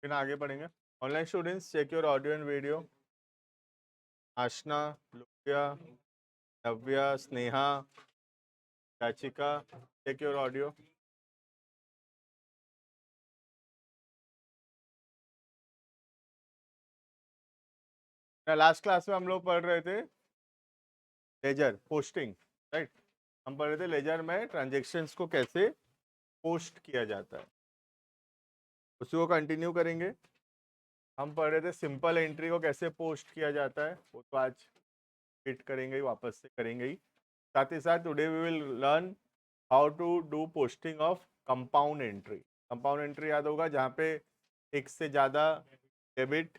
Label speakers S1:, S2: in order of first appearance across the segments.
S1: फिर आगे बढ़ेंगे। Online students check your audio and video. Aashna, Lukiya, Navya, Sneha, Yachika, check your audio. Last class में हम लोग पढ़ रहे थे लेजर पोस्टिंग, राइट। हम पढ़ रहे थे लेजर में ट्रांजेक्शन्स को कैसे पोस्ट किया जाता है, उसी को कंटिन्यू करेंगे। हम पढ़ रहे थे सिंपल एंट्री को कैसे पोस्ट किया जाता है, वो तो आज हिट करेंगे ही, वापस से करेंगे ही। साथ ही साथ today we will learn how to do posting of compound entry. Compound entry याद होगा, जहाँ पे एक से ज़्यादा डेबिट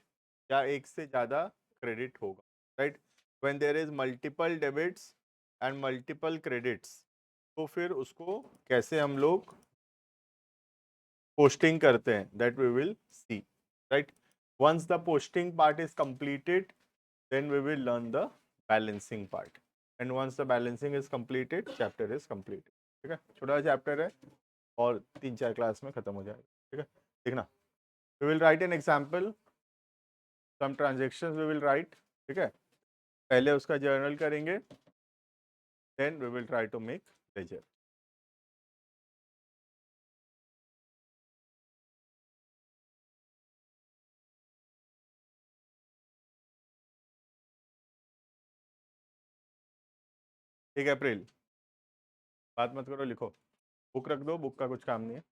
S1: या एक से ज़्यादा क्रेडिट होगा, right. When there is multiple debits and multiple credits, तो फिर उसको कैसे हम लोग पोस्टिंग करते हैं, that we will see, right. Once the posting part is completed, then we will learn the balancing part, and once the balancing is completed, chapter is completed। ठीक है, छोटा चैप्टर है और 3-4 क्लास में खत्म हो जाएगा। ठीक है, देखना। we will write an example, some transactions we will write। ठीक है, पहले उसका जर्नल करेंगे, then we will try to make ledger। ठीक है, अप्रैल, बात मत करो, लिखो, बुक रख दो, बुक का कुछ काम नहीं है।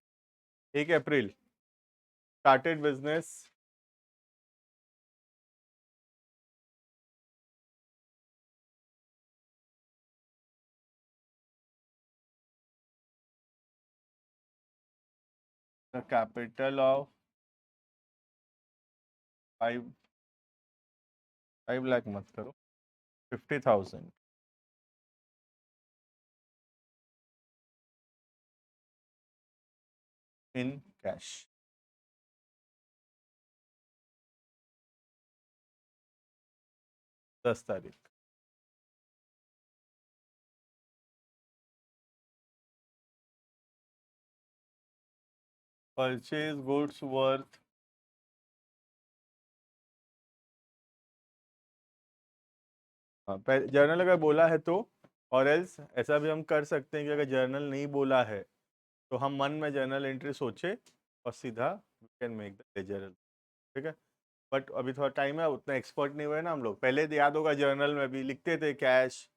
S1: 1 April started business, the capital of 5 lakh मत करो, 50,000 इन कैश। 10 तारीख। परचेज गुड्स वर्थ जर्नल अगर बोला है तो, और एल्स ऐसा भी हम कर सकते हैं कि अगर जर्नल नहीं बोला है तो हम मन में जर्नल एंट्री सोचे और सीधा we can make the ledger. ठीक है, बट अभी थोड़ा टाइम है, उतना एक्सपर्ट नहीं हुए ना हम लोग। पहले तो याद होगा जर्नल में भी लिखते थे कैश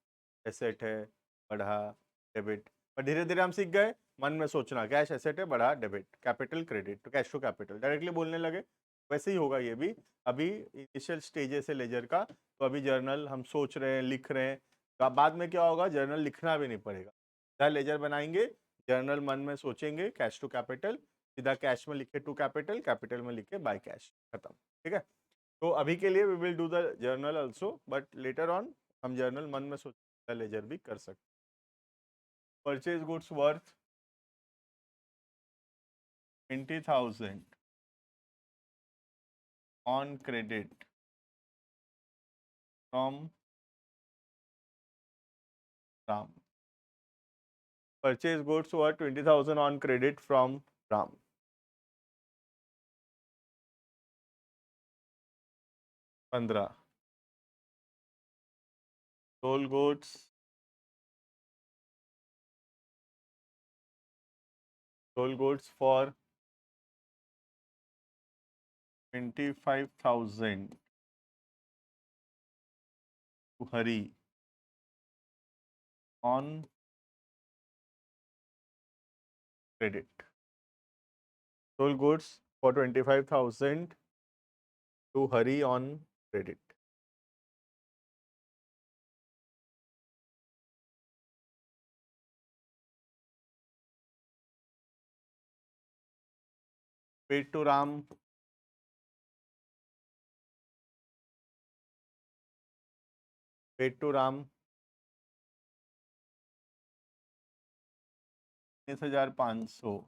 S1: एसेट है, बढ़ा डेबिट, पर धीरे धीरे हम सीख गए मन में सोचना कैश एसेट है, बढ़ा डेबिट, कैपिटल क्रेडिट, तो कैश टू कैपिटल डायरेक्टली बोलने लगे। वैसे ही होगा ये भी, अभी इनिशियल स्टेजेस है लेजर का, तो अभी जर्नल हम सोच रहे हैं, लिख रहे हैं, तो अब बाद में क्या होगा, जर्नल लिखना भी नहीं पड़ेगा। सीधा लेजर बनाएंगे, जर्नल मन में सोचेंगे कैश टू कैपिटल, सीधा कैश में लिखे टू कैपिटल, कैपिटल में लिखे बाय कैश, खत्म। ठीक है, तो अभी के लिए we will do the journal also, but later on हम जर्नल मन में सोच लेजर भी कर सकते। Purchase goods worth 20,000 on credit from Ram। Purchase goods worth 20,000 on credit from Ram। 15 sold goods for 25,000 to Hari on credit। Sold goods for 25,000 to Hari on credit। Paid to Ram, paid to Ram 19,500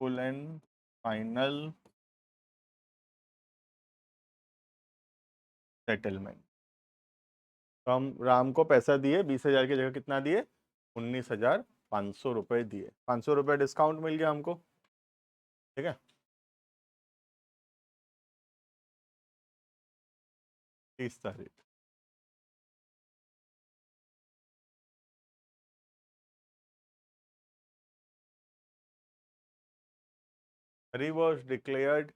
S1: full and final settlement. तो हम राम को पैसा दिए 20,000 की जगह कितना दिए, 19,500 रुपये दिए, 500 रुपये डिस्काउंट मिल गया हमको। ठीक है, 30 तारीख। Hari was declared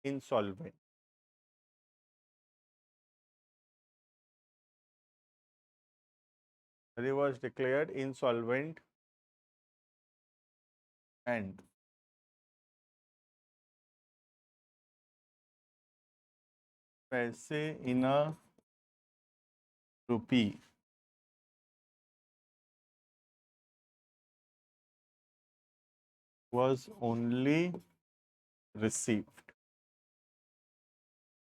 S1: insolvent. He was declared insolvent and पैसे in a rupee was only received.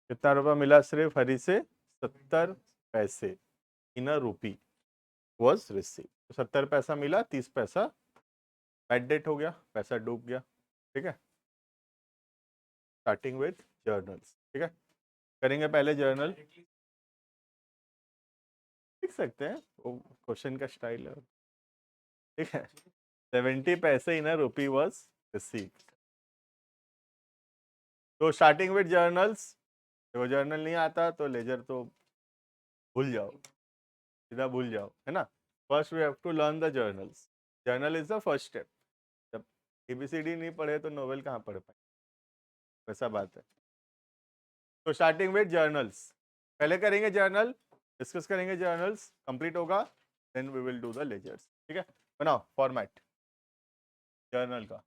S1: कितना रुपया मिला सिर्फ हरी से? 70 पैसे इन अ रूपी वॉज रिसीव। 70 पैसा मिला, 30 पैसा बैड डेट हो गया, पैसा डूब गया। ठीक है, स्टार्टिंग विथ जर्नल्स। ठीक है, करेंगे पहले जर्नल। लिख सकते हैं, वो क्वेश्चन का स्टाइल है। ठीक है, 70 पैसे इन अ रूपी वॉज रिसीव। तो स्टार्टिंग विथ जर्नल्स, वो जर्नल नहीं आता तो लेजर तो भूल जाओ, सीधा भूल जाओ, है ना। First we have to learn the journals. Journal is the first step. जब ABCD नहीं पढ़े तो नोवेल कहाँ पढ़ पाए, वैसा बात है। तो स्टार्टिंग विद जर्नल्स, पहले करेंगे जर्नल, डिस्कस करेंगे जर्नल्स, कंप्लीट होगा then we will do the ledgers. ठीक है, बनाओ फॉर्मेट जर्नल का।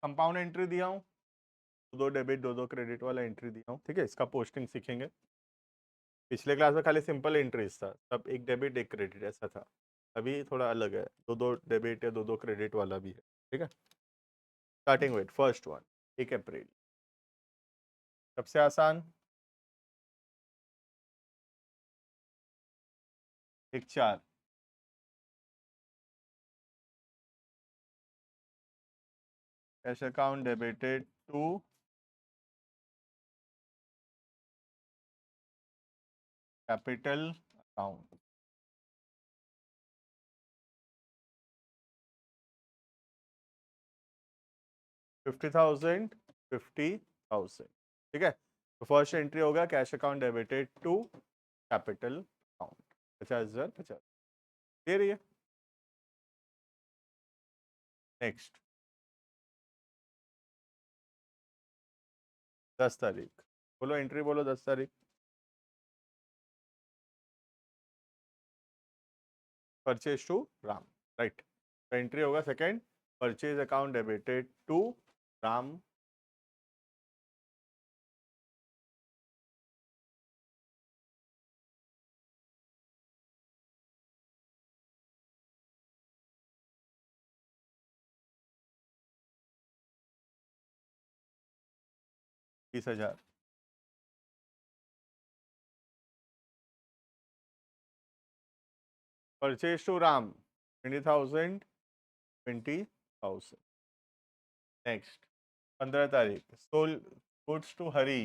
S1: कंपाउंड एंट्री दिया हूँ, दो डेबिट दो क्रेडिट वाला एंट्री दिया हूँ। ठीक है, इसका पोस्टिंग सीखेंगे। पिछले क्लास में खाली सिंपल एंट्रीज था, तब एक डेबिट एक क्रेडिट ऐसा था। अभी थोड़ा अलग है, दो डेबिट या दो क्रेडिट वाला भी है। ठीक है, starting with first one 1 April, सबसे आसान। 1/4, cash account debited to capital account. $50,000 ठीक है, तो फर्स्ट एंट्री होगा cash account debited to capital account 50,000 50 दे रही है। नेक्स्ट 10 तारीख, बोलो एंट्री बोलो 10 तारीख। Purchase to Ram, right. तो एंट्री होगा second, purchase account debited to Ram. $30,000। Purchase to Ram 20,000 20,000। Next 15 तारीख, sold goods to Hari,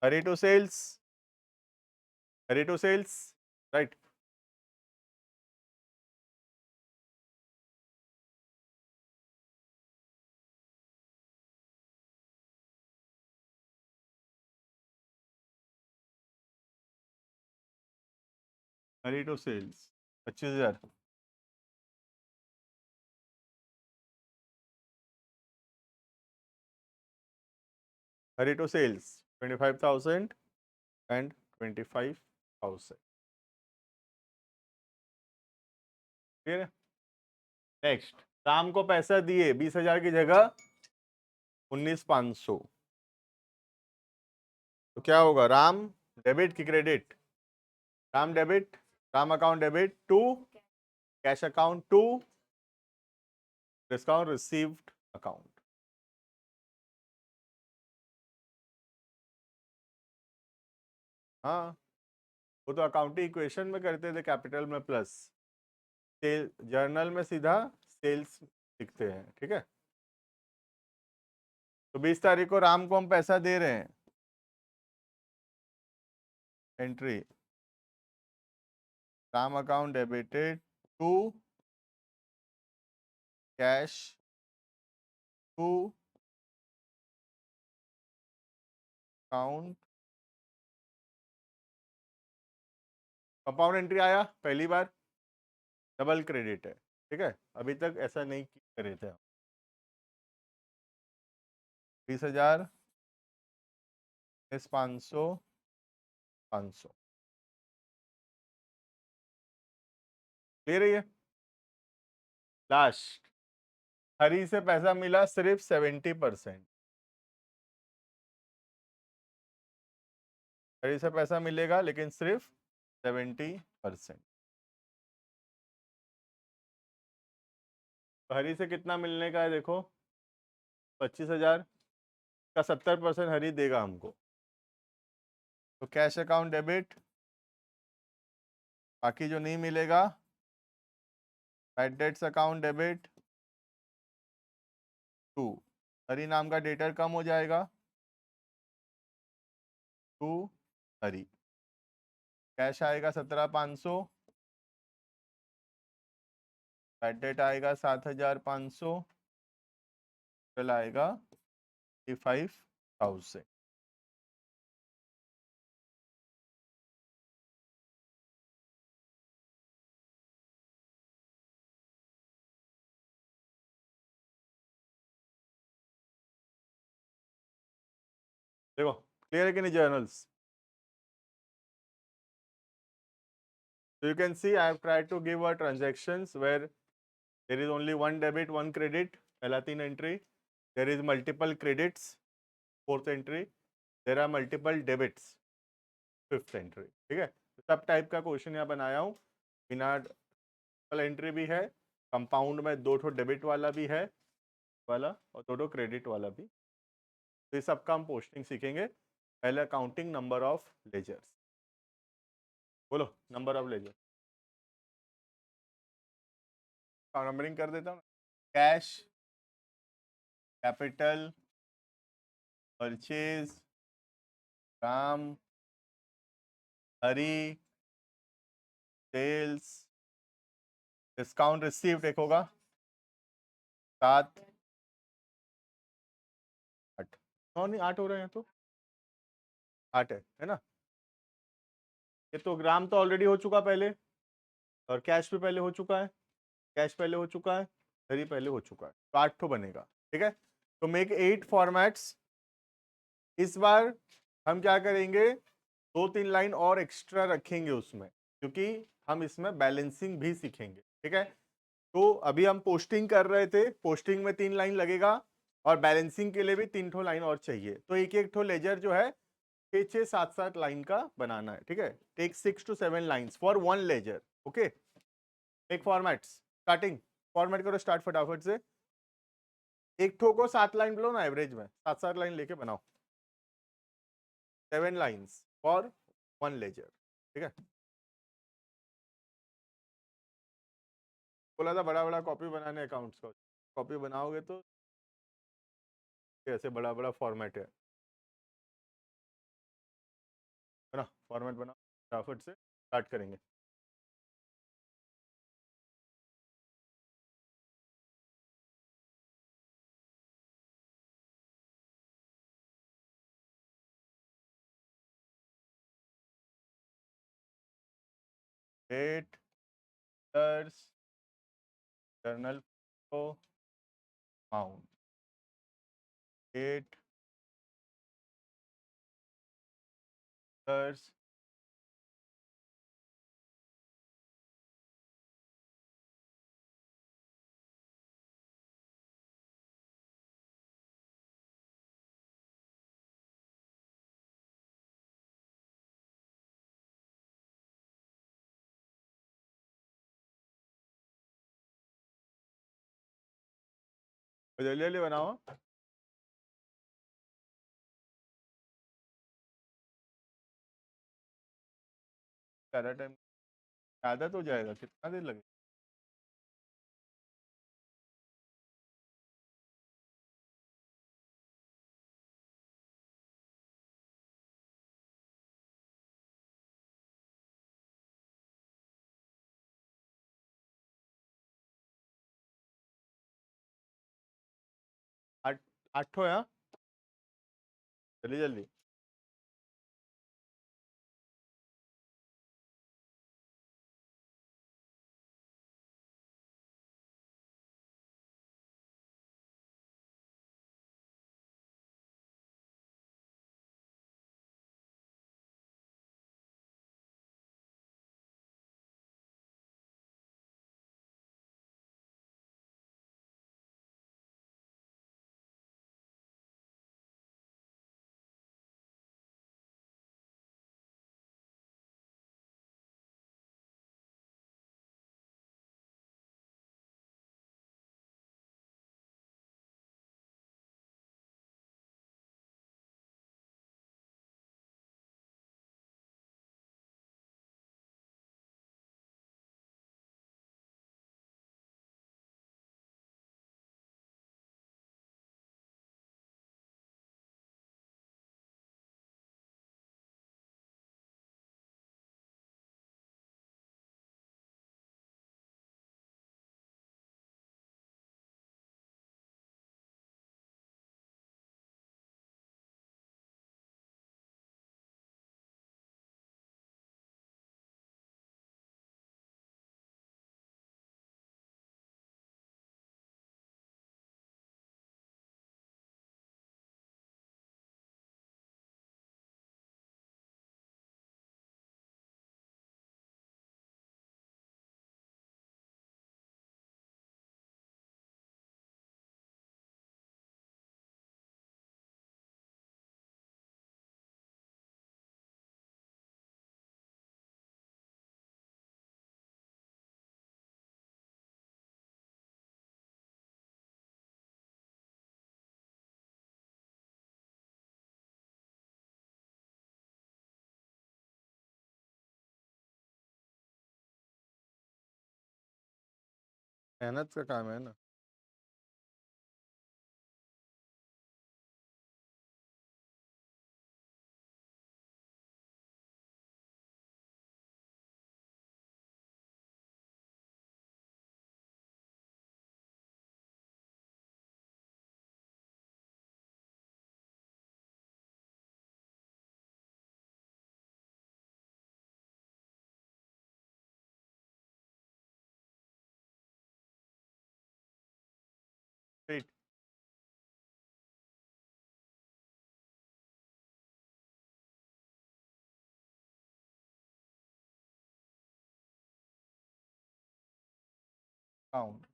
S1: Hari to sales, Hari to sales, right. Hari to sales 25,000। Hari to sales 25,000 and 25,000। Clear है। नेक्स्ट, राम को पैसा दिए 20,000 की जगह 19,500, तो क्या होगा? राम डेबिट की credit? Ram debit, Ram account debit to cash account to discount received account. हाँ, वो तो अकाउंटिंग इक्वेशन में करते थे, कैपिटल में प्लस, सेल जर्नल में सीधा सेल्स लिखते हैं। ठीक है, तो 20 तारीख को राम को हम पैसा दे रहे हैं, entry Ram account debited to cash to account, compound entry आया पहली बार, डबल क्रेडिट है, ठीक है। अभी तक ऐसा नहीं करे थे हम। 20,000 500 500 ले रही है। लास्ट हरी से पैसा मिला सिर्फ 70%, हरी से पैसा मिलेगा लेकिन सिर्फ 70%। तो हरी से कितना मिलने का है देखो, 25,000 का 70% हरी देगा हमको। तो कैश अकाउंट डेबिट, बाकी जो नहीं मिलेगा bad debts account debit to, Hari नाम का डेटर कम हो जाएगा टू हरी, कैश आएगा 17,500, बैड डेट आएगा 7,500, टोटल आएगा 5,000। देखो क्लियर है कि नहीं journals? So you can see I have tried to give a transactions where there is only one debit, one credit, पहला 3 entry, there is multiple credits, fourth entry, there are multiple debits, fifth entry, ठीक है। सब type का question यहाँ बनाया हूँ, बिना entry भी है, कंपाउंड में 2 ठो डेबिट वाला भी है वाला और 2 ठो क्रेडिट वाला भी। तो ये सबका हम पोस्टिंग सीखेंगे। पहले काउंटिंग नंबर ऑफ लेजर्स, बोलो नंबर ऑफ लेजर, नंबरिंग कर देता हूँ। कैश, कैपिटल, परचेज, राम, हरी, सेल्स, डिस्काउंट रिसीव्ड एक होगा 7 8, 9 नहीं 8 हो रहे हैं, तो 8 है ना। ये तो ग्राम तो ऑलरेडी हो चुका पहले, और कैश भी पहले हो चुका है, कैश पहले हो चुका है, हरी पहले हो चुका है, तो 8 तो बनेगा, ठीक है। तो मेक 8 फॉर्मेट्स। इस बार हम क्या करेंगे, 2-3 लाइन और एक्स्ट्रा रखेंगे उसमें, क्योंकि हम इसमें बैलेंसिंग भी सीखेंगे, ठीक है। तो अभी हम पोस्टिंग कर रहे थे, पोस्टिंग में 3 लाइन लगेगा और बैलेंसिंग के लिए भी 3 ठो लाइन और चाहिए, तो एक एक ठो लेजर जो है 6-6, 7-7 लाइन का बनाना है, ठीक है। Take 6 to 7 lines for one ledger, okay. एक फॉर्मेट्स, स्टार्टिंग फॉर्मेट करो, स्टार्ट फटाफट से। एक ठो को 7 लाइन बोलो ना, एवरेज में 7-7 लाइन लेके बनाओ, 7 लाइन्स फॉर वन लेजर, ठीक है। बोला था बड़ा बड़ा कॉपी बनाने अकाउंट्स का, कॉपी बनाओगे तो ऐसे बड़ा बड़ा फॉर्मेट है ना, फॉर्मेट बनाओ फटाफट से, स्टार्ट करेंगे। डेट, लेटर्स, जर्नल को अमाउंट, डेट, लेटर्स, जल्दी जल्दी बनाओ, ज़्यादा टाइम, आदत हो जाएगा, कितना देर लगेगा। 8 है, हाँ? जल्दी जल्दी। मेहनत का काम है ना। Great. Account,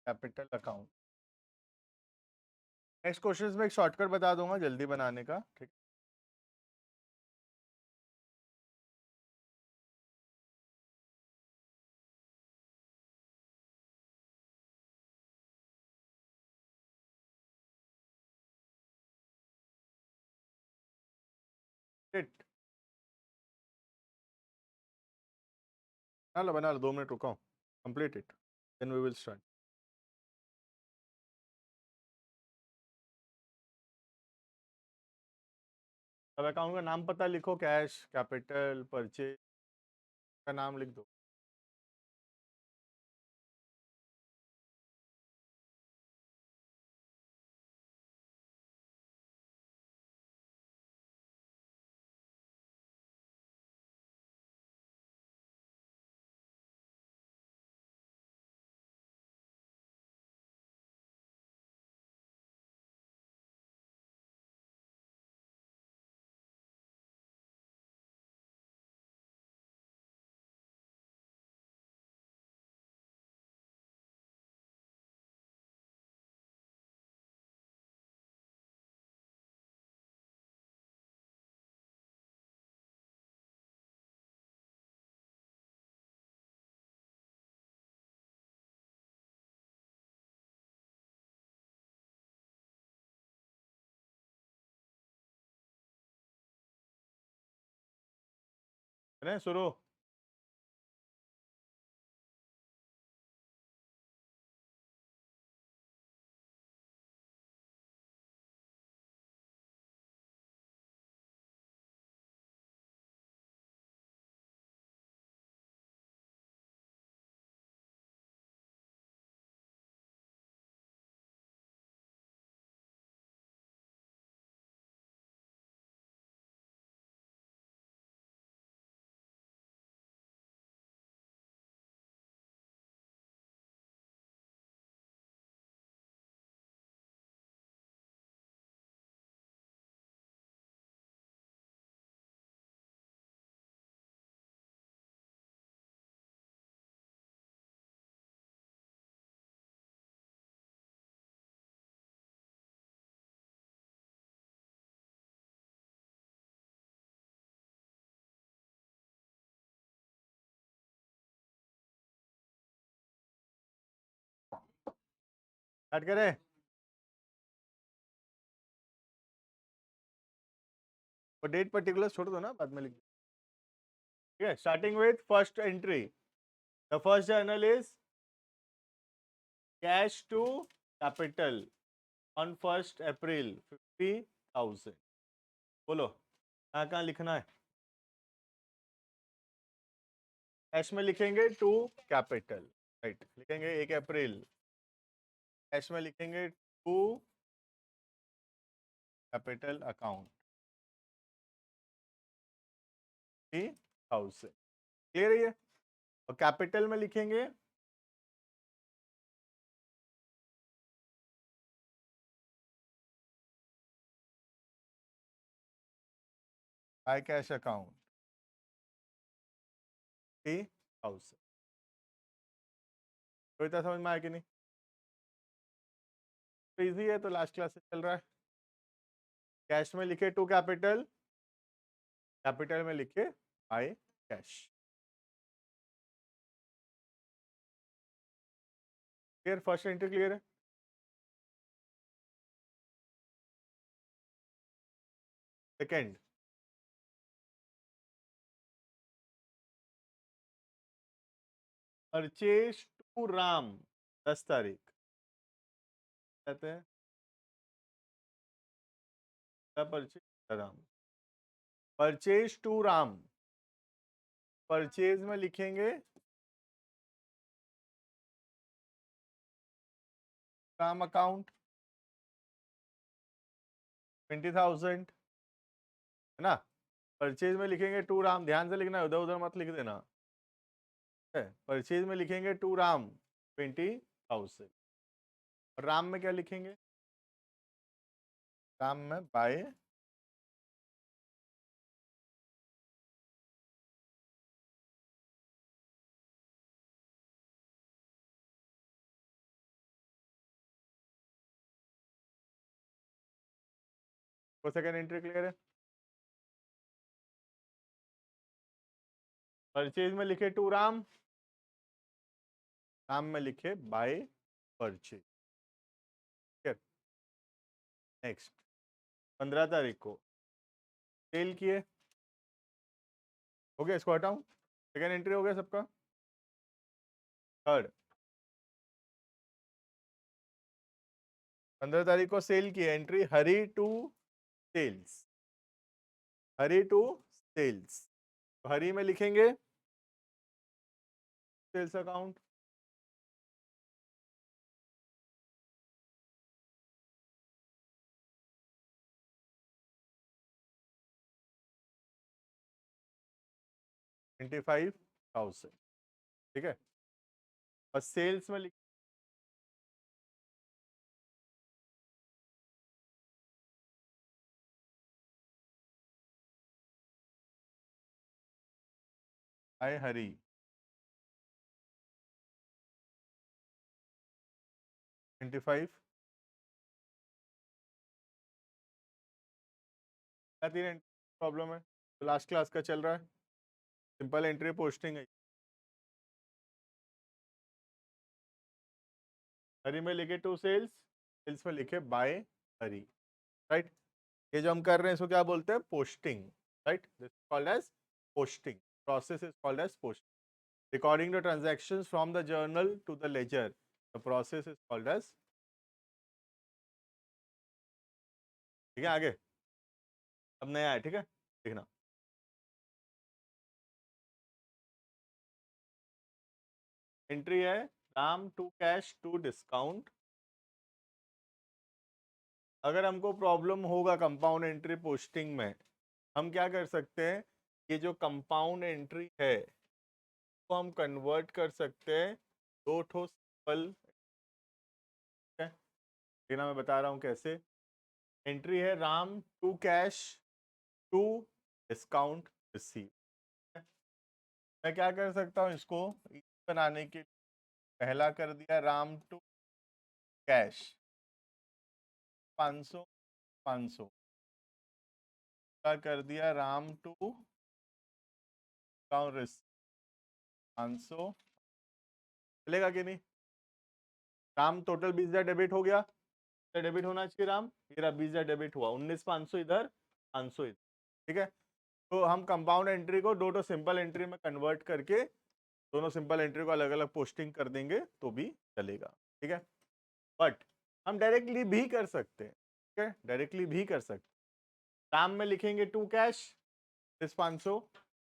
S1: capital account. Next question में एक शॉर्टकट बता दूंगा जल्दी बनाने का, ठीक। इट, बना लो 2 मिनट रुको, complete it, then we will start. अब अकाउंट का नाम पता लिखो, कैश, कैपिटल, परचेज का नाम लिख दो। है शुरू। स्टार्ट करें? वो डेट पर्टिकुलर छोड़ दो ना, बाद में लिख दो। ठीक है, starting with first entry, the first journal is cash to capital on 1 April 50,000। बोलो कहाँ कहाँ लिखना है? कैश में लिखेंगे टू कैपिटल, राइट, लिखेंगे 1 अप्रैल। कैश में लिखेंगे टू कैपिटल अकाउंट 50,000। क्लियर है ये? और कैपिटल में लिखेंगे बाय कैश अकाउंट 50,000। तो इतना समझ में आया कि नहीं? तो इजी है, तो लास्ट क्लास से चल रहा है। कैश में लिखे टू कैपिटल, कैपिटल में लिखे by cash. Clear? First entry clear है? सेकेंड, परचेज टू राम 10 तारीख, कहते हैं purchase Ram, purchase to Ram. Purchase में लिखेंगे राम अकाउंट 20,000, है ना? परचेज में लिखेंगे टू राम, ध्यान से लिखना, उधर उधर मत लिख देना। परचेज में लिखेंगे टू राम 20,000। और राम में क्या लिखेंगे? राम में बाय वो सेकेंड एंट्री क्लियर है? परचेज में लिखे टू राम, राम में लिखे बाय परचेज। नेक्स्ट, 15 तारीख को सेल किए, हो गया, इसको हटाऊं? सेकेंड एंट्री हो गया सबका। थर्ड, 15 तारीख को सेल किए, entry Hari to sales, Hari to sales. Hari में लिखेंगे सेल्स अकाउंट 25,000। ठीक है, और सेल्स में लिख आई हरी 25। क्या तीन प्रॉब्लम है? तो लास्ट क्लास का चल रहा है, सिंपल एंट्री पोस्टिंग है। हरी में लिखे टू सेल्स, सेल्स में लिखे बाय हरी, राइट। ये जो हम कर रहे हैं इसको क्या बोलते हैं? Posting, right. This called as posting, process is called as posting. Recording the transactions from the journal to the ledger, the process is called as. ठीक है, आगे अब नया है, ठीक है, देखना। एंट्री है Ram to cash to discount. अगर हमको प्रॉब्लम होगा कंपाउंड एंट्री पोस्टिंग में, हम क्या कर सकते हैं? ये जो कंपाउंड एंट्री है तो हम कन्वर्ट कर सकते हैं दो ठो सिंपल, लेकिन मैं बता रहा हूँ कैसे। एंट्री है Ram to cash to discount receive. मैं क्या कर सकता हूँ इसको बनाने के लिए? पहला कर दिया राम टू कैश 500 500, का कर दिया राम टू डिस्काउंट रिसीव 500। चलेगा कि नहीं? राम टोटल 20,000 डेबिट हो गया, डेबिट होना चाहिए राम, ये रहा 20,000 डेबिट हुआ, 19,500 इधर, 500 इधर, ठीक है। तो हम कंपाउंड एंट्री को दो सिंपल एंट्री में कन्वर्ट करके दोनों सिंपल एंट्री को अलग अलग पोस्टिंग कर देंगे तो भी चलेगा, ठीक है। बट हम डायरेक्टली भी कर सकते हैं, ठीक है, डायरेक्टली भी कर सकते हैं। राम में लिखेंगे टू कैश दिस 500,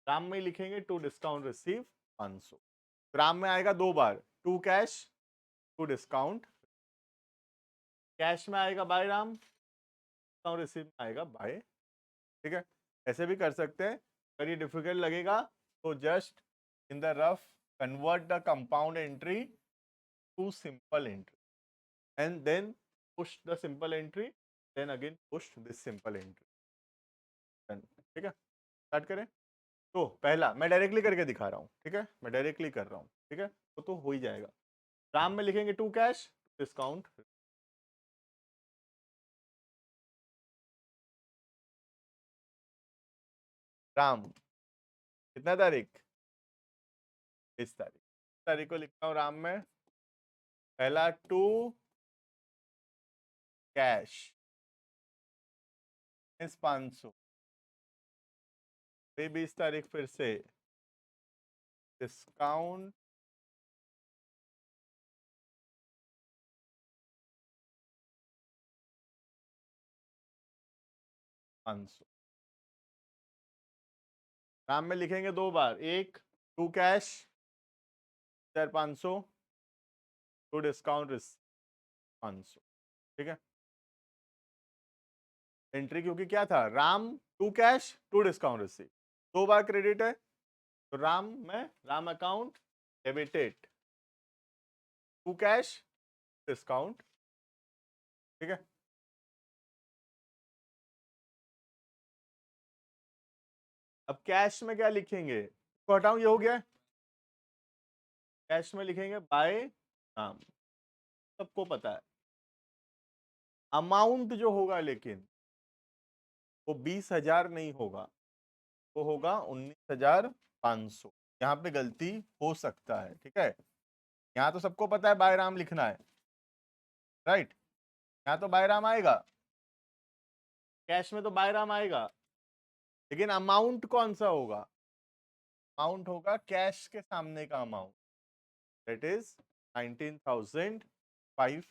S1: राम में लिखेंगे टू डिस्काउंट रिसीव 500। राम में आएगा दो बार, to cash to discount, cash में आएगा बाय राम, डिस्काउंट रिसीव में आएगा बाय, ठीक है। ऐसे भी कर सकते हैं। अगर ये डिफिकल्ट लगेगा तो just in the rough convert the compound entry to simple entry and then push the simple entry, then again push this simple entry, ठीक है। स्टार्ट करें। तो पहला मैं डायरेक्टली करके दिखा रहा हूँ, ठीक है, मैं डायरेक्टली कर रहा हूँ, ठीक है, तो हो ही जाएगा। राम में लिखेंगे टू कैश डिस्काउंट, राम कितना तारीख, इस तारीख को लिखता हूँ राम में, पहला टू कैश 500, 20 तारीख फिर से डिस्काउंट 500। राम में लिखेंगे दो बार, एक टू कैश 500 टू डिस्काउंट 500, ठीक है। एंट्री क्योंकि क्या था, Ram to cash to discount receive, दो बार क्रेडिट है, तो राम में Ram account debited to cash discount, ठीक है। अब कैश में क्या लिखेंगे, तो हटाऊं, ये हो गया। कैश में लिखेंगे बाय राम, सबको पता है। अमाउंट जो होगा लेकिन वो 20,000 नहीं होगा, वो होगा 19,500। यहाँ पे गलती हो सकता है, ठीक है। यहाँ तो सबको पता है बाय राम लिखना है, राइट, यहाँ तो बाय राम आएगा, कैश में तो बाय राम आएगा, लेकिन अमाउंट कौन सा होगा, अमाउंट होगा कैश के सामने का अमाउंट, दैट इज 19,005।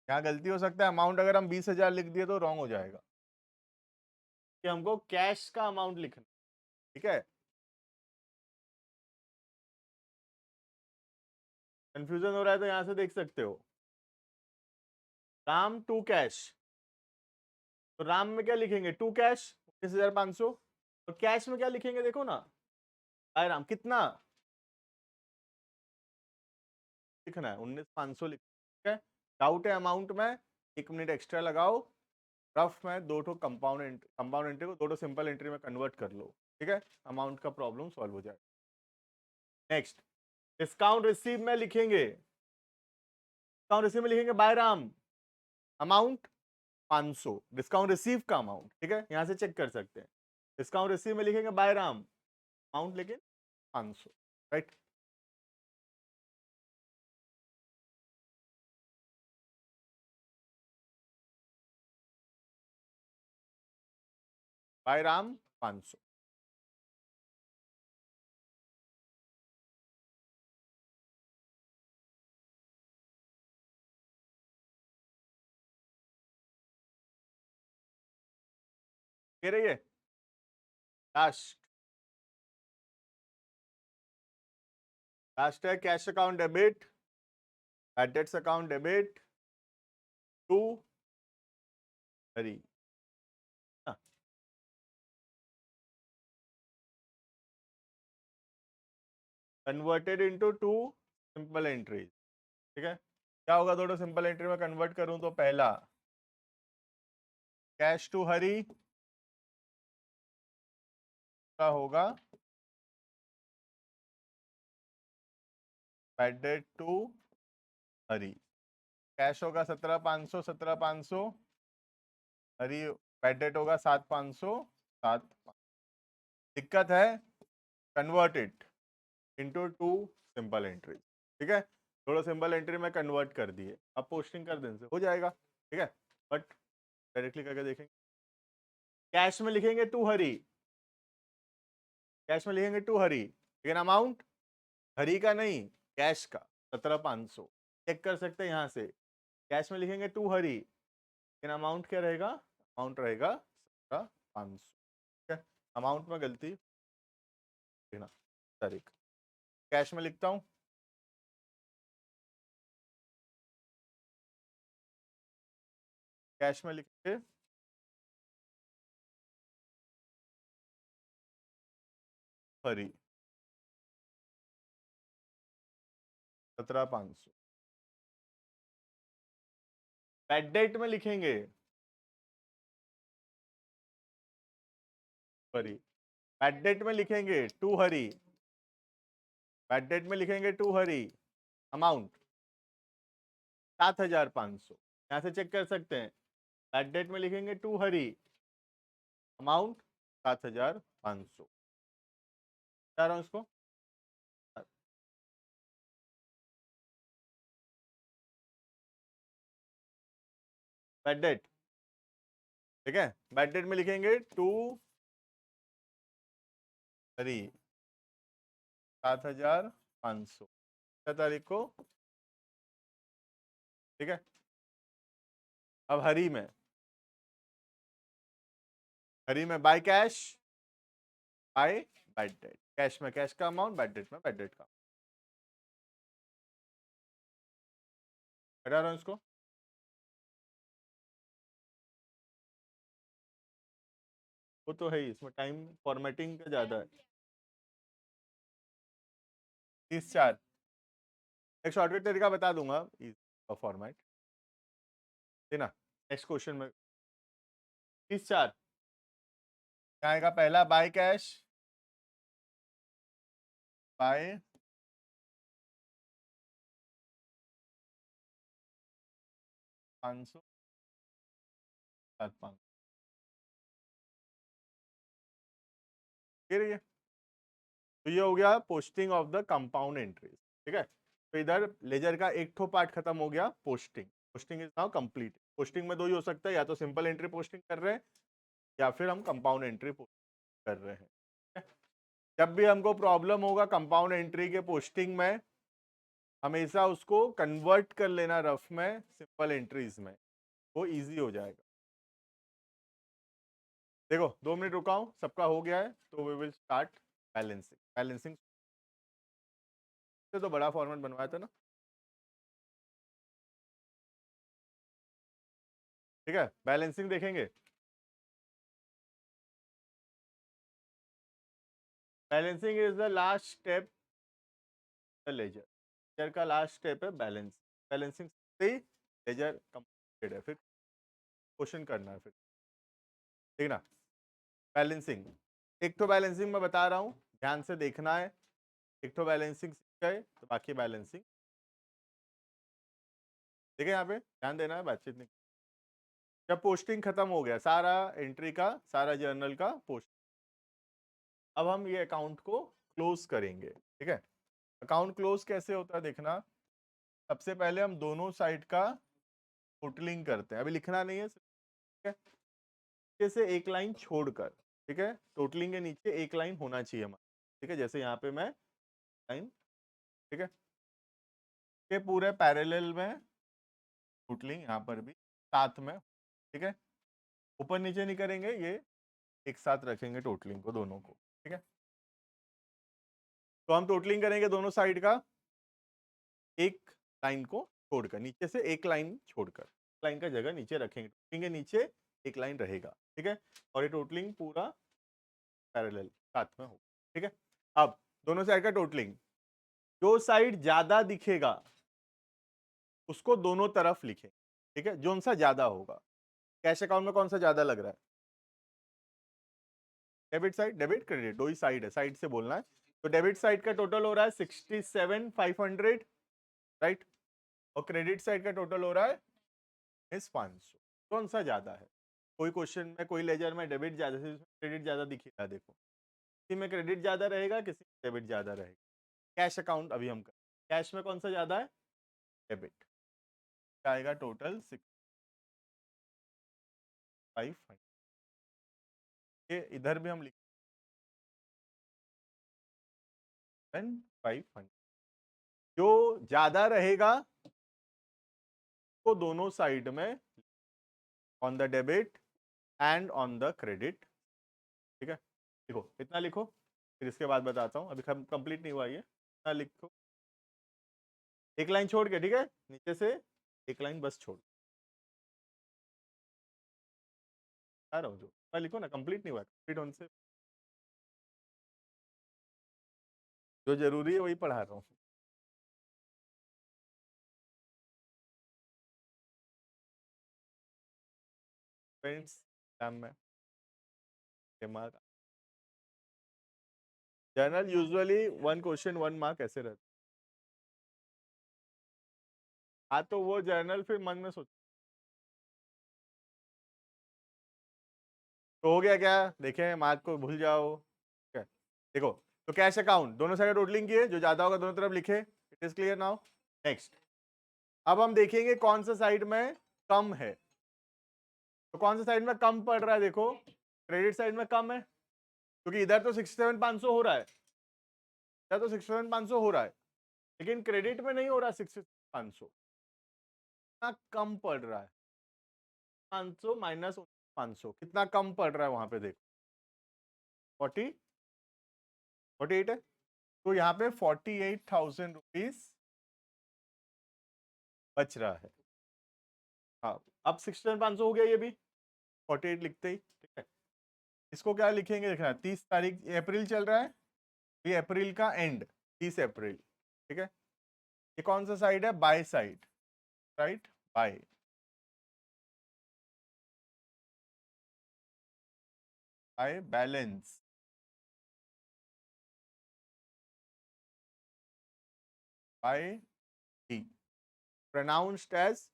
S1: यहाँ गलती हो सकता है, अमाउंट अगर हम 20,000 लिख दिए तो रॉन्ग हो जाएगा, कि हमको कैश का अमाउंट लिखना, ठीक है। कंफ्यूजन हो रहा है तो यहां से देख सकते हो, राम टू कैश, तो राम में क्या लिखेंगे टू कैश 19,500, और कैश में क्या लिखेंगे देखो ना, बाय राम कितना लिखना है, 19,500 लिख, ठीक है। डाउट है अमाउंट में, 1 मिनट एक्स्ट्रा लगाओ, रफ में दो ठो कंपाउंड एंट्री को दो ठो सिंपल एंट्री में कन्वर्ट कर लो, ठीक है, अमाउंट का प्रॉब्लम सॉल्व हो जाएगा। नेक्स्ट, डिस्काउंट रिसीव में लिखेंगे, डिस्काउंट रिसीव में लिखेंगे by Ram, amount 500, discount receive का अमाउंट, ठीक है, यहां से चेक कर सकते हैं। डिस्काउंट रिसीव में लिखेंगे बाय राम, अमाउंट लेकिन 500, राइट। बाय राम 500, कह रही है। लास्ट है cash account debit, debts account debit to Hari, converted into two simple entries, ठीक है। क्या होगा, दोनों सिंपल एंट्री में कन्वर्ट करूं तो पहला कैश टू हरी का होगा bad debt to Hari, cash होगा 17,500, 17,500, हरी बैड डेट होगा 7,500, 7। दिक्कत है, converted into two simple entry, ठीक है। थोड़ा सिंपल एंट्री में कन्वर्ट कर दिए, अब पोस्टिंग कर देने से हो जाएगा, ठीक है। बट डायरेक्टली करके देखेंगे, कैश में लिखेंगे टू हरी, कैश में लिखेंगे टू हरी, लेकिन अमाउंट हरी का नहीं, कैश का 17,500 चेक कर सकते हैं यहाँ से। कैश में लिखेंगे टू हरी, लेकिन अमाउंट क्या रहेगा, अमाउंट रहेगा 17,500, ठीक है। अमाउंट में गलती लिखना, तारीख कैश में लिखता हूँ, कैश में लिखेंगे हरी 17,500। बैड डेट में लिखेंगे हरी, बैड डेट में लिखेंगे टू हरी, बैड डेट में लिखेंगे टू हरी, अमाउंट 7,500, यहाँ से चेक कर सकते हैं। बैड डेट में लिखेंगे टू हरी, अमाउंट 7,500, क्या रहा हूँ इसको, बैड डेट, ठीक है। बैड डेट में लिखेंगे टू हरी 7,500 तारीख को, ठीक है। अब हरी में by cash, by bad debt, cash में कैश का अमाउंट, बैड डेट में बैड डेट का, हटा रहा हूँ इसको। वो तो है ही, इसमें टाइम फॉर्मेटिंग का ज्यादा है। 30/4 एक शॉर्टकट तरीका बता दूंगा फॉर्मेट देना। नेक्स्ट क्वेश्चन में 30/4 क्या आएगा, पहला बाय कैश, बाय 500 7,500, फिर ये तो ये हो गया posting of the compound entries, ठीक है। तो इधर लेजर का एक ठो पार्ट खत्म हो गया, posting, posting is now complete. Posting में दो ही हो सकता है, या तो सिंपल एंट्री पोस्टिंग कर रहे हैं या फिर हम कंपाउंड एंट्री पोस्टिंग कर रहे हैं, ठीक है? जब भी हमको प्रॉब्लम होगा कंपाउंड एंट्री के पोस्टिंग में, हमेशा उसको कन्वर्ट कर लेना रफ में सिंपल एंट्रीज में, वो इजी हो जाएगा। देखो 2 मिनट रुका हूं, सबका हो गया है तो we will start balancing. Balancing से तो बड़ा फॉर्मेट बनवाया था ना, ठीक है। बैलेंसिंग देखेंगे, balancing is the last step the ledger, ledger का लास्ट स्टेप है बैलेंस। बैलेंसिंग से लेजर कंप्लीटेड है, फिर क्वेश्चन करना है फिर, ठीक ना। बैलेंसिंग, एक तो बैलेंसिंग मैं बता रहा हूँ, ध्यान से देखना है। एक तो बैलेंसिंग सीख गए तो बाकी बैलेंसिंग, ठीक है। यहाँ पे ध्यान देना है, बातचीत नहीं। जब पोस्टिंग खत्म हो गया सारा एंट्री का, सारा जर्नल का पोस्ट, अब हम ये अकाउंट को क्लोज करेंगे, ठीक है। अकाउंट क्लोज कैसे होता है देखना, सबसे पहले हम दोनों साइड का टोटलिंग करते हैं, अभी लिखना नहीं है, ठीक है। जैसे एक लाइन छोड़कर, ठीक है, टोटलिंग के नीचे एक लाइन होना चाहिए हमारा, ठीक है। जैसे यहाँ पे मैं लाइन, ठीक है, ये पूरे पैरेलल में टोटलिंग यहाँ पर भी साथ में, ठीक है। ऊपर नीचे नहीं करेंगे, ये एक साथ रखेंगे टोटलिंग को दोनों को, ठीक है। तो हम टोटलिंग करेंगे दोनों साइड का, एक लाइन को छोड़कर, नीचे से एक लाइन छोड़कर, लाइन का जगह नीचे रखेंगे, टोटलिंग के नीचे एक लाइन रहेगा, ठीक है। और ये टोटलिंग पूरा पैरेलल साथ में होगा, ठीक है। अब दोनों साइड का टोटलिंग, जो साइड ज्यादा दिखेगा उसको दोनों तरफ लिखें, ठीक है, जो सा ज्यादा होगा। कैश अकाउंट में कौन सा ज्यादा लग रहा है, डेबिट साइड, डेबिट क्रेडिट दो ही साइड है, साइड से बोलना है। तो डेबिट साइड का टोटल हो रहा है 67,500, राइट। और क्रेडिट साइड का टोटल हो रहा है 500। कौन सा ज्यादा है, कोई क्वेश्चन में कोई लेजर में डेबिट ज्यादा से क्रेडिट ज्यादा दिखेगा, देखो किसी में क्रेडिट ज्यादा रहेगा, किसी में डेबिट ज्यादा रहेगा। कैश अकाउंट अभी हम कर, कैश में कौन सा ज्यादा है, डेबिट आएगा टोटल 6500। ये इधर भी हम लिख 500, जो ज्यादा रहेगा तो दोनों साइड में on the debit and on the credit. ठीक है, लिखो इतना लिखो, फिर इसके बाद बताता हूँ, अभी कंप्लीट नहीं हुआ ये। इतना लिखो, एक लाइन छोड़ के, ठीक है, नीचे से एक लाइन बस छोड़ आ रहा हूँ, जो लिखो ना, कंप्लीट नहीं हुआ, कंप्लीट होने से जो जरूरी है वही पढ़ा रहा हूँ। फ्रेंड्स, में दिमाग, जर्नल यूजुअली 1 क्वेश्चन 1 मार्क ऐसे रहता। हाँ तो वो जर्नल फिर मन में सोच, तो हो गया क्या, देखें मार्क को भूल जाओ। ठीक है, देखो, तो कैश अकाउंट दोनों साइड टोटलिंग किए, जो ज्यादा होगा दोनों तरफ लिखे, it is clear now. Next, अब हम देखेंगे कौन सा साइड में कम है। तो कौन सा साइड में कम पड़ रहा है, देखो क्रेडिट साइड में कम है, क्योंकि इधर तो 67,500 हो रहा है, इधर तो 67,500 हो रहा है, लेकिन क्रेडिट में नहीं हो रहा 67,500, कितना कम पड़ रहा है, 500 माइनस 500, कितना कम पड़ रहा है वहां पे देखो, 48 है, तो यहाँ पे 48,000 रुपीज बच रहा है। हाँ, अब 67,500 हो गया, ये भी 48 लिखते ही, ठीक है। इसको क्या लिखेंगे, देखना 30 तारीख, अप्रैल चल रहा है, ये अप्रैल का एंड 30 अप्रैल, ठीक है। ये कौन सा साइड है, by side, right, by, by balance, by D, pronounced as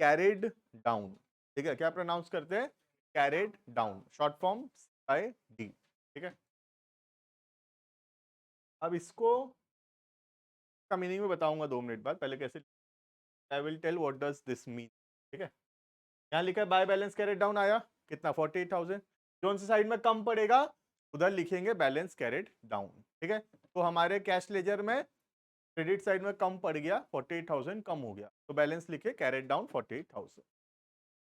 S1: carried down, ठीक है, क्या प्रोनाउंस करते हैं, carried down, short form by D, ठीक है। अब इसको का मीनिंग में बताऊंगा 2 मिनट बाद, पहले कैसे, I will tell what does this mean, ठीक है। यहाँ लिखा है बाय बैलेंस कैरेट डाउन आया, कितना 48,000, जो सी साइड में कम पड़ेगा उधर लिखेंगे बैलेंस कैरेट डाउन, ठीक है। तो हमारे कैश लेजर में क्रेडिट साइड में कम पड़ गया, 48,000 कम हो गया, तो बैलेंस लिखे कैरेट डाउन 48,000।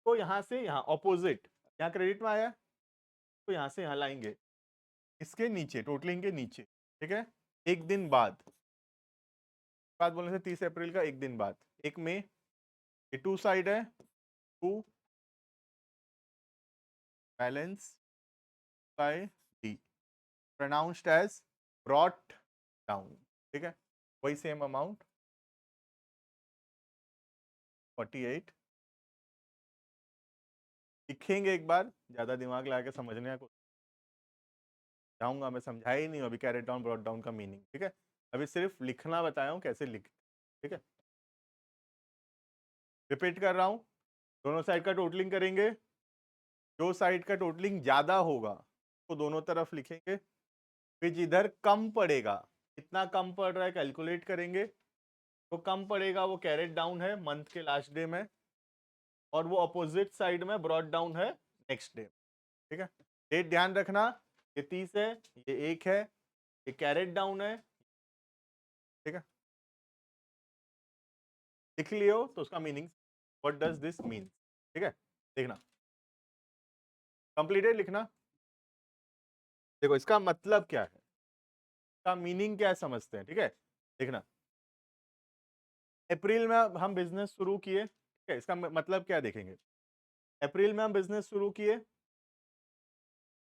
S1: तो यहाँ से यहाँ ऑपोजिट, यहाँ क्रेडिट में आया, तो यहाँ से यहाँ लाएंगे, इसके नीचे टोटलिंग के नीचे, ठीक है, एक दिन बाद, बात बोलने से 30 अप्रैल का एक दिन बाद, एक में, ये टू साइड है, to balance by D, pronounced as brought down, ठीक है, वही सेम अमाउंट 48 लिखेंगे। एक बार ज्यादा दिमाग लगा के समझने को चाहूंगा, मैं समझाया ही नहीं अभी कैरेट डाउन ब्रॉट डाउन का मीनिंग, ठीक है, अभी सिर्फ लिखना बताया हूं कैसे लिख, ठीक है। रिपीट कर रहा हूं, दोनों साइड का टोटलिंग करेंगे, जो साइड का टोटलिंग ज्यादा होगा तो दोनों तरफ लिखेंगे, फिर जिधर कम पड़ेगा, कितना कम पड़ रहा है कैलकुलेट करेंगे, तो कम पड़ेगा वो कैरेट डाउन है मंथ के लास्ट डे में, और वो अपोजिट साइड में ब्रॉट डाउन है नेक्स्ट डे, ठीक है। डेट ध्यान रखना, ये 30 है, ये 1 है, ये कैरेट डाउन है, ठीक है, लिख लियो तो उसका meaning what does this mean, ठीक है, देखना कंप्लीटेड लिखना, देखो इसका मतलब क्या है, इसका मीनिंग क्या है समझते हैं, ठीक है। देखना, अप्रैल में हम बिजनेस शुरू किए, ठीक है, इसका मतलब क्या देखेंगे, अप्रैल में हम बिजनेस शुरू किए,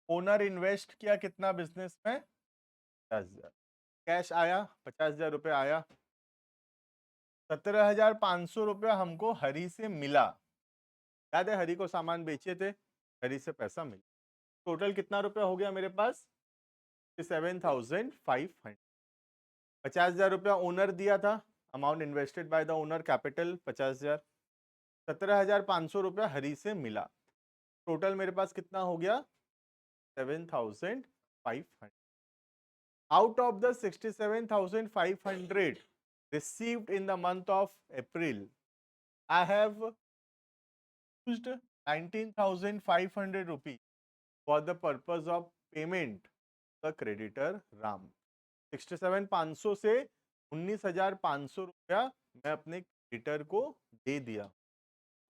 S1: ओनर इन्वेस्ट किया कितना बिजनेस में, 50,000, कैश आया 50,000 रुपये आया, 17,500 रुपया हमको हरी से मिला, याद है हरी को सामान बेचे थे, हरी से पैसा मिला, टोटल कितना रुपया हो गया मेरे पास, 7,500, 50,000 रुपया ओनर दिया था, amount invested by the owner capital 50,000, 17,500 रुपया हरी से मिला, टोटल मेरे पास कितना हो गया 7,500। Out of the 67,500 received in the month of April, I have used 19,500 rupees for the purpose of payment the creditor Ram. 67,500 से 19,500 रुपया मैं अपने क्रेडिटर को दे दिया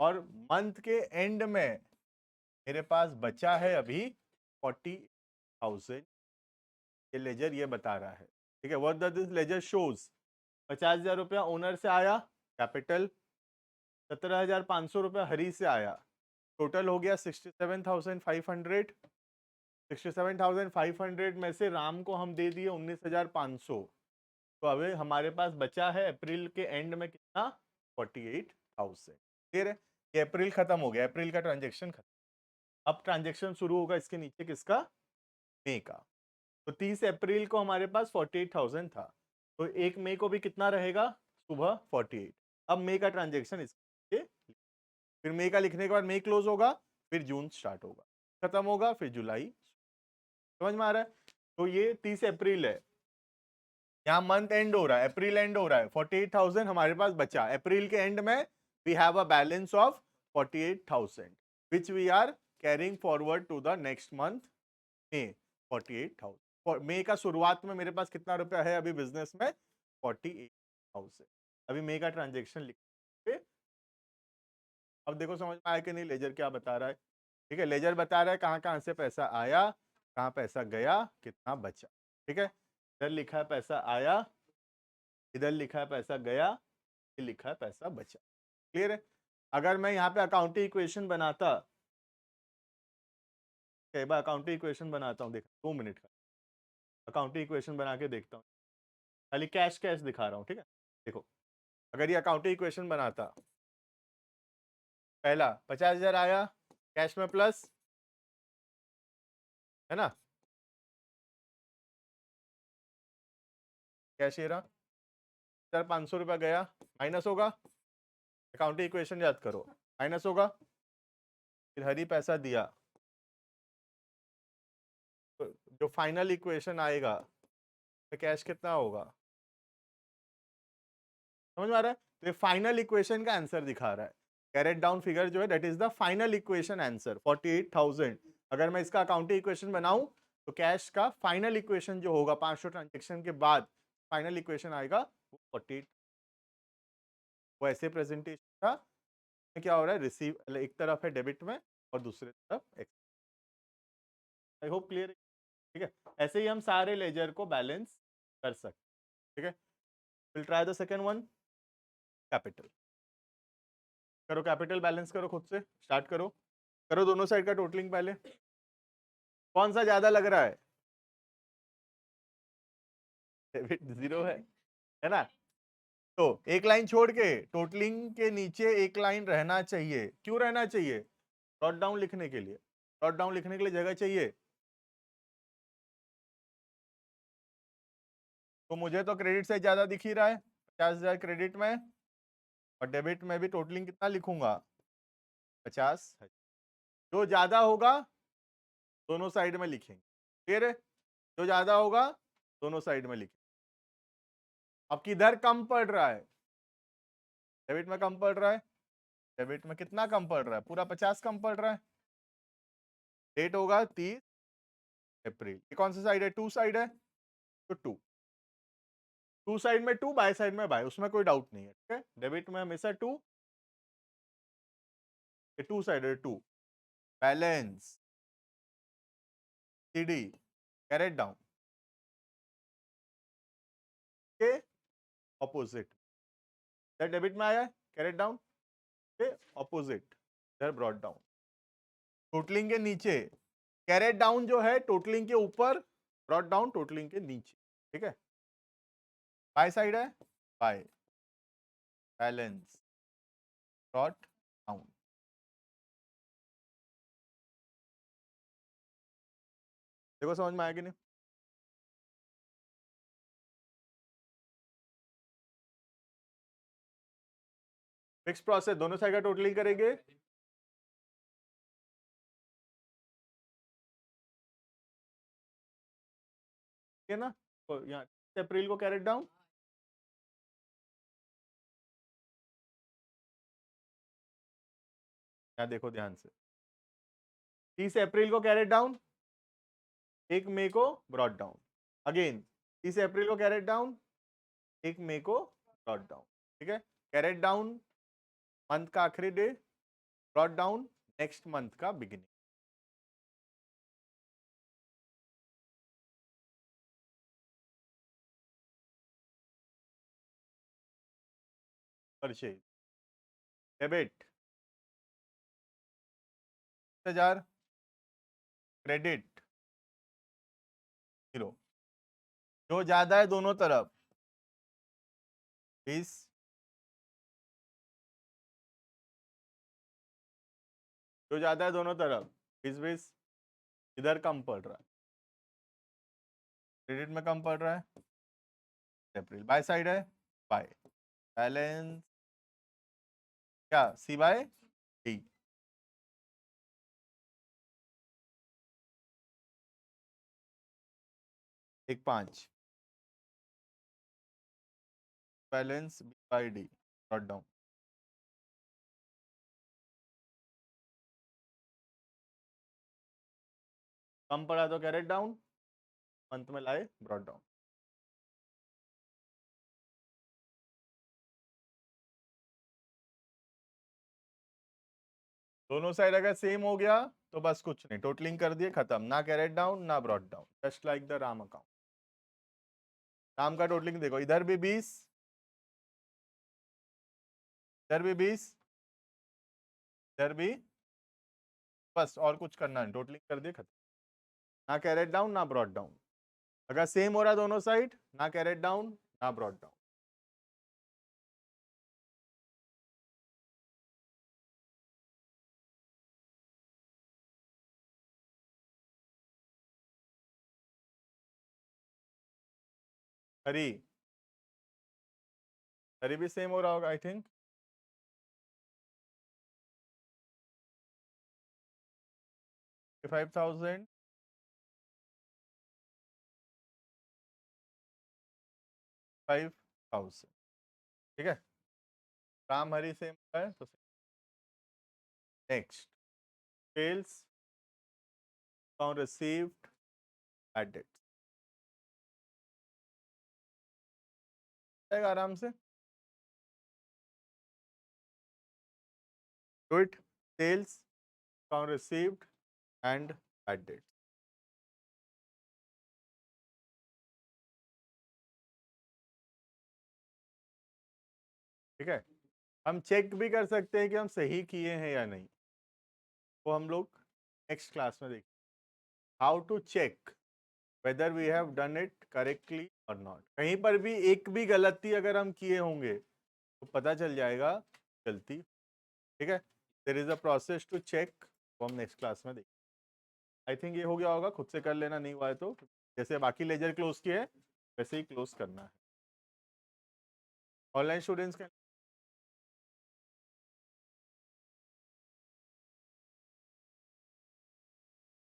S1: और मंथ के एंड में मेरे पास बचा है अभी 40,000। ये लेजर ये बता रहा है, ठीक है। What does this ledger shows? 50,000 रुपया ओनर से आया कैपिटल, 17,500 रुपया हरी से आया, टोटल हो गया 67,500। 67,500 में से राम को हम दे दिए 19,500, तो अभी हमारे पास बचा है अप्रैल के एंड में कितना? 48,000। क्लियर है? ये अप्रैल खत्म हो गया, अप्रैल का ट्रांजेक्शन खत्म। अब ट्रांजेक्शन शुरू होगा इसके नीचे किसका? मई का। तो 30 अप्रैल को हमारे पास 48,000 था, तो 1 मई को भी कितना रहेगा? सुबह 48। अब मई का ट्रांजेक्शन इसके, फिर मई का लिखने के बाद मई क्लोज होगा, फिर जून स्टार्ट होगा, खत्म होगा, फिर जुलाई। समझ में आ रहा है? तो ये 30 अप्रैल है, यहाँ मंथ एंड हो रहा है, अप्रैल एंड हो रहा है, 48,000 हमारे पास बचा। अप्रैल के एंड में we have a balance of 48,000 which we are carrying forward to the next month May. 48,000 मई का शुरुआत में मेरे पास कितना रुपया है अभी बिजनेस में? 48,000। अभी मई का ट्रांजेक्शन लिख, अब देखो समझ में आया कि नहीं लेजर क्या बता रहा है? ठीक है, लेजर बता रहा है कहाँ कहाँ से पैसा आया, कहाँ पैसा गया, कितना बचा। ठीक है, इधर लिखा है पैसा आया, इधर लिखा है पैसा गया, ये लिखा है पैसा बचा। क्लियर है? अगर मैं यहाँ पे अकाउंटिंग इक्वेशन बनाता, कई बार अकाउंटिंग इक्वेशन बनाता हूँ, देख 2 मिनट का अकाउंटिंग इक्वेशन बना के देखता हूँ, खाली कैश कैश दिखा रहा हूँ। ठीक है, देखो अगर ये अकाउंटिंग इक्वेशन बनाता, पहला 50,000 आया कैश में प्लस, है ना, कैश ये रहा, 1,500 रुपया गया, माइनस होगा, अकाउंटिंग इक्वेशन याद करो, माइनस होगा, फिर हरी पैसा दिया, तो जो फाइनल इक्वेशन आएगा तो कैश कितना होगा? समझ में आ रहा है? तो ये फाइनल इक्वेशन का आंसर दिखा रहा है, कैरेट डाउन फिगर जो है that is the final equation answer 48,000। अगर मैं इसका अकाउंटिंग इक्वेशन बनाऊं तो कैश का फाइनल इक्वेशन जो होगा 500 ट्रांजेक्शन के बाद फाइनल इक्वेशन आएगा वो 48। वो ऐसे प्रेजेंटेशन था, क्या हो रहा है, रिसीव एक तरफ है डेबिट में और दूसरी तरफ। आई होप क्लियर है? ठीक है, ऐसे ही हम सारे लेजर को बैलेंस कर सकते। ठीक है, will try the second one, capital. करो कैपिटल बैलेंस करो, खुद से स्टार्ट करो, करो दोनों साइड का टोटलिंग पहले। कौन सा ज्यादा लग रहा है? डेबिट 0 है ना? तो एक लाइन छोड़ के टोटलिंग के नीचे एक लाइन रहना चाहिए। क्यों रहना चाहिए? डॉट डाउन लिखने के लिए, डॉट डाउन लिखने के लिए जगह चाहिए। तो मुझे तो क्रेडिट से ज्यादा दिख ही रहा है, 50,000 क्रेडिट में, और डेबिट में भी टोटलिंग कितना लिखूंगा? 50। जो ज्यादा होगा दोनों साइड में लिखेंगे। क्लियर है? जो ज्यादा होगा दोनों साइड में लिखेंगे। अब किधर कम पड़ रहा है? डेबिट में कम पड़ रहा है। डेबिट में कितना कम पड़ रहा है? पूरा 50 कम पड़ रहा है। डेट होगा 30 अप्रैल। ये कौन सा साइड है? टू साइड है, तो टू साइड में टू, बाय साइड में बाय, उसमें कोई डाउट नहीं है। ठीक है, डेबिट में हमेशा टू, ये टू साइड है, to. Balance CD carried down के ऑपोजिट, इधर डेबिट में आया कैरेट डाउन के ऑपोजिट, इधर ब्रॉट डाउन। टोटलिंग के नीचे कैरेट डाउन जो है टोटलिंग के ऊपर, ब्रॉट डाउन टोटलिंग के नीचे। ठीक है, बाय साइड है बाय, बैलेंस ब्रॉट डाउन। देखो समझ में आया कि नहीं? फिक्स प्रोसेस, दोनों साइड का टोटलिंग करेंगे। ठीक है ना? तो यहाँ अप्रैल को कैरेट डाउन, यहाँ देखो ध्यान से, 30 अप्रैल को कैरेट डाउन, 1 मई को ब्रॉट डाउन, अगेन 30 अप्रैल को कैरेट डाउन, 1 मई को ब्रॉट डाउन। ठीक है, कैरेट डाउन मंथ का आखिरी day, brought down next month का बिगिनिंग। परचेज, डेबिट 1000, क्रेडिट 0, जो ज्यादा है दोनों तरफ 20, जो ज्यादा है दोनों तरफ 20, इधर कम पड़ रहा है, क्रेडिट में कम पड़ रहा है, अप्रैल बाय साइड है, बाय बैलेंस क्या, सी बाय डी, एक 5, balance b by d, note down. कम पड़ा तो कैरेट डाउन, मंथ में लाए ब्रॉट डाउन। दोनों साइड अगर सेम हो गया तो बस कुछ नहीं, टोटलिंग कर दिए, खत्म, ना कैरेट डाउन ना brought down, just like the Ram account. Ram का टोटलिंग देखो, इधर भी 20, इधर भी 20, इधर भी, बस और कुछ करना नहीं, टोटलिंग कर दिए, खत्म, ना कैरेट डाउन ना ब्रॉट डाउन। अगर सेम हो रहा है दोनों साइड, ना कैरेट डाउन ना ब्रॉट डाउन। हरी, हरी भी सेम हो रहा होगा आई थिंक, 5,000, 5,000। ठीक है, राम हरी सेम है तो next, sales account received at date, आराम से do it, sales account received and bad debt। ठीक है, हम चेक भी कर सकते हैं कि हम सही किए हैं या नहीं, वो हम लोग नेक्स्ट क्लास में देखें, how to check whether we have done it correctly और नॉट। कहीं पर भी एक भी गलती अगर हम किए होंगे तो पता चल जाएगा गलती। ठीक है, there is a process to check, वो हम नेक्स्ट क्लास में देखें। आई थिंक ये हो गया होगा, खुद से कर लेना, नहीं हुआ है तो जैसे बाकी लेजर क्लोज किए वैसे ही क्लोज करना है। ऑनलाइन स्टूडेंट्स का